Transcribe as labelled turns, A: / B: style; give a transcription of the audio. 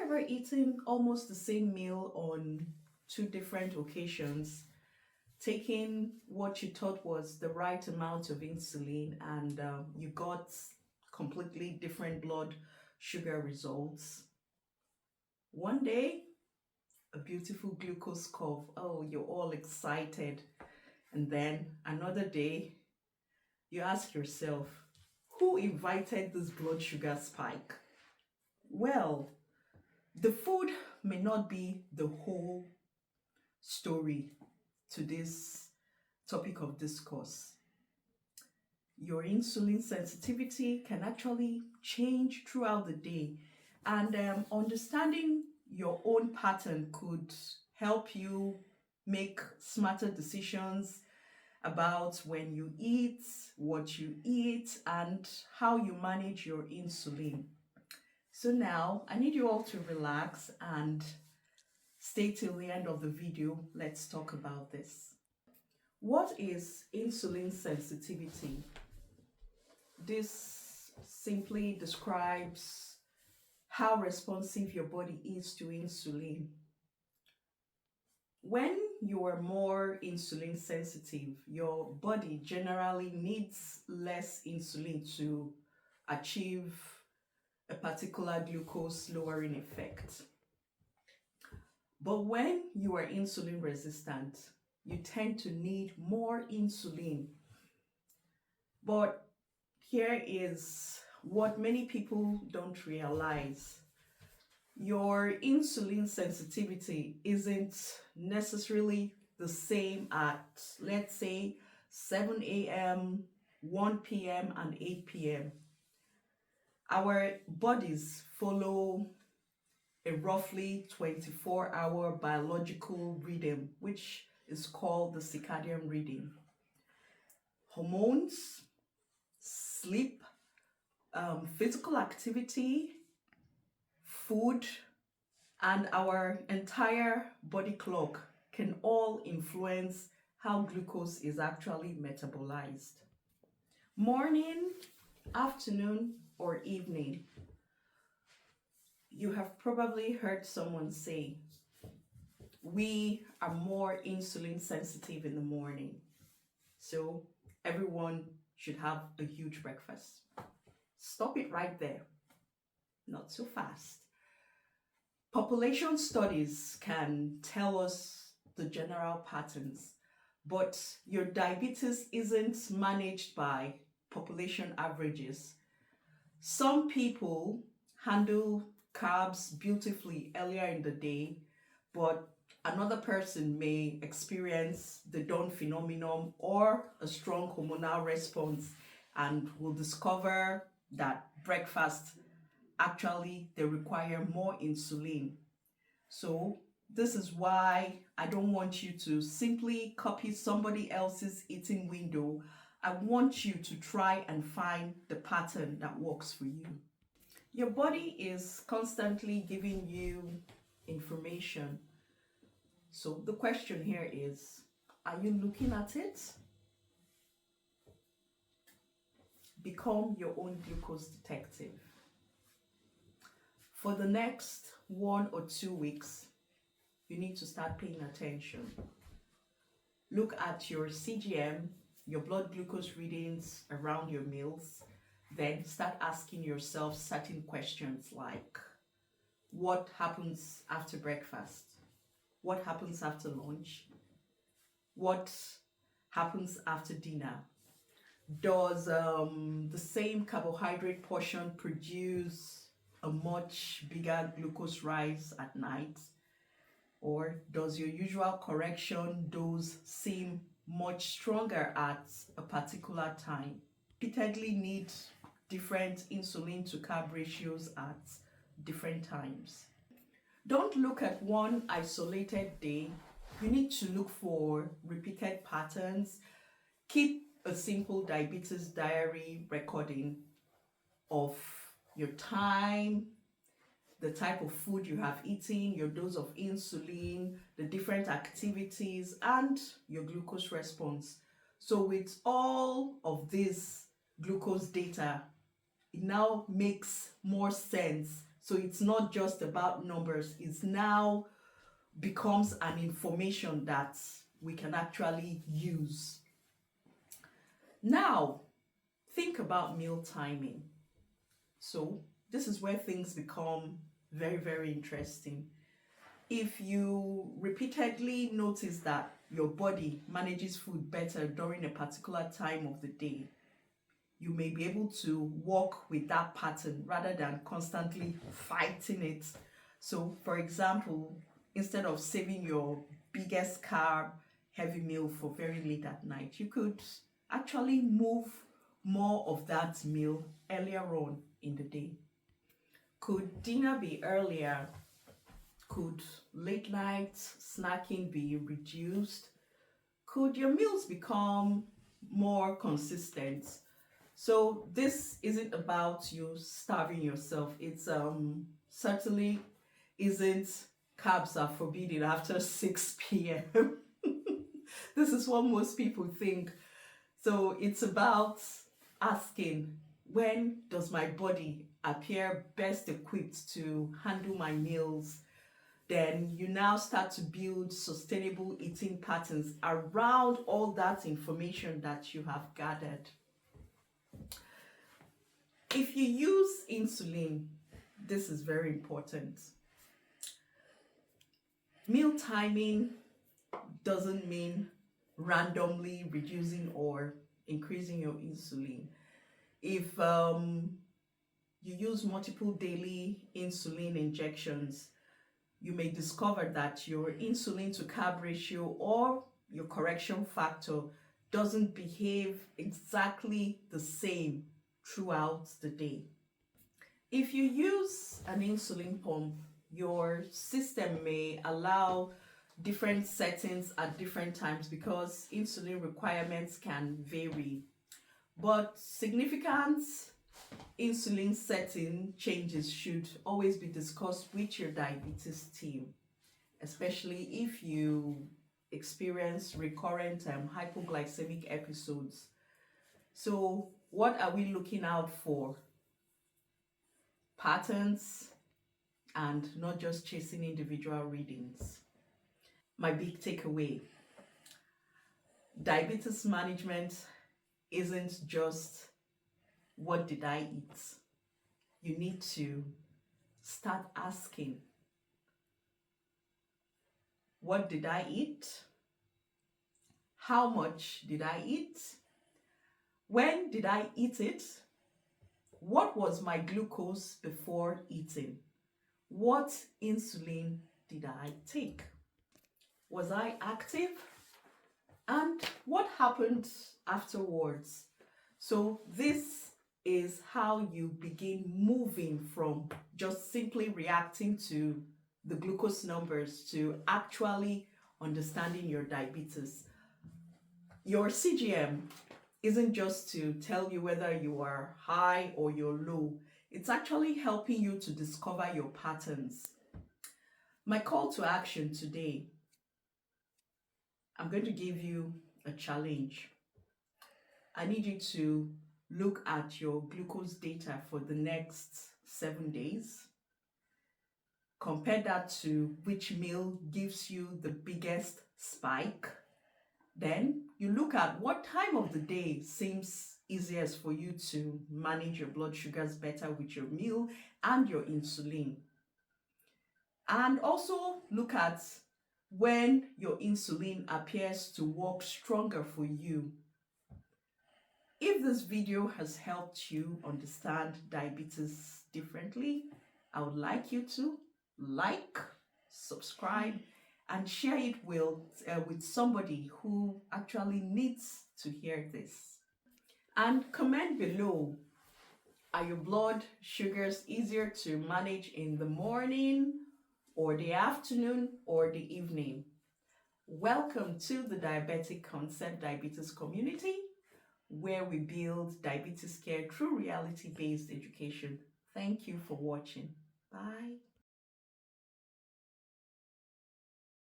A: ever eaten almost the same meal on two different occasions, taking what you thought was the right amount of insulin, and you got completely different blood sugar results? One day, a beautiful glucose curve. Oh, you're all excited. And then another day, you ask yourself, who invited this blood sugar spike? Well, the food may not be the whole story to this topic of discourse. Your insulin sensitivity can actually change throughout the day, and understanding your own pattern could help you make smarter decisions about when you eat, what you eat, and how you manage your insulin. So now I need you all to relax and stay till the end of the video. Let's talk about this. What is insulin sensitivity? This simply describes how responsive your body is to insulin. When you are more insulin sensitive, your body generally needs less insulin to achieve a particular glucose lowering effect. But when you are insulin resistant, you tend to need more insulin. But here is what many people don't realize. Your insulin sensitivity isn't necessarily the same at, let's say, 7 a.m., 1 p.m., and 8 p.m. Our bodies follow a roughly 24-hour biological rhythm, which is called the circadian rhythm. Hormones, sleep, physical activity, food, and our entire body clock can all influence how glucose is actually metabolized. Morning, afternoon, or evening. You have probably heard someone say, we are more insulin sensitive in the morning, so everyone should have a huge breakfast. Stop it right there. Not so fast. Population studies can tell us the general patterns, but your diabetes isn't managed by population averages. Some people handle carbs beautifully earlier in the day, but another person may experience the dawn phenomenon or a strong hormonal response and will discover that breakfast actually they require more insulin. So this is why I don't want you to simply copy somebody else's eating window. I want you to try and find the pattern that works for you. Your body is constantly giving you information. So the question here is, are you looking at it? Become your own glucose detective. For the next 1 or 2 weeks, you need to start paying attention. Look at your CGM, your blood glucose readings around your meals. Then start asking yourself certain questions like, what happens after breakfast? What happens after lunch? What happens after dinner? Does the same carbohydrate portion produce a much bigger glucose rise at night? Or does your usual correction dose seem much stronger at a particular time? Repeatedly need different insulin to carb ratios at different times. Don't look at one isolated day. You need to look for repeated patterns. Keep a simple diabetes diary recording of your time, the type of food you have eaten, your dose of insulin, the different activities, and your glucose response. So with all of this glucose data, it now makes more sense So it's not just about numbers, it's now becomes an information that we can actually use. Now, think about meal timing. So this is where things become very, very interesting. If you repeatedly notice that your body manages food better during a particular time of the day, you may be able to work with that pattern rather than constantly fighting it. So, for example, instead of saving your biggest carb heavy meal for very late at night, you could actually move more of that meal earlier on in the day. Could dinner be earlier? Could late night snacking be reduced? Could your meals become more consistent? So this isn't about you starving yourself. It's certainly isn't carbs are forbidden after 6 p.m. This is what most people think. So it's about asking, when does my body appear best equipped to handle my meals? Then you now start to build sustainable eating patterns around all that information that you have gathered. If you use insulin, this is very important. Meal timing doesn't mean randomly reducing or increasing your insulin. If you use multiple daily insulin injections, you may discover that your insulin-to-carb ratio or your correction factor doesn't behave exactly the same throughout the day. If you use an insulin pump, your system may allow different settings at different times because insulin requirements can vary. But significant insulin setting changes should always be discussed with your diabetes team, especially if you experience recurrent hypoglycemic episodes. So what are we looking out for? Patterns and not just chasing individual readings. My big takeaway: diabetes management isn't just what did I eat? You need to start asking, what did I eat? How much did I eat? When did I eat it? What was my glucose before eating? What insulin did I take? Was I active? And what happened afterwards? So this is how you begin moving from just simply reacting to the glucose numbers to actually understanding your diabetes. Your CGM isn't just to tell you whether you are high or you're low. It's actually helping you to discover your patterns. My call to action today: I'm going to give you a challenge. I need you to look at your glucose data for the next 7 days. Compare that to which meal gives you the biggest spike. Then you look at what time of the day seems easiest for you to manage your blood sugars better with your meal and your insulin. And also look at when your insulin appears to work stronger for you. If this video has helped you understand diabetes differently, I would like you to like, subscribe, and share it with somebody who actually needs to hear this. And comment below, are your blood sugars easier to manage in the morning or the afternoon or the evening? Welcome to the Diabetic Concept Diabetes community, where we build diabetes care through reality-based education. Thank you for watching. Bye.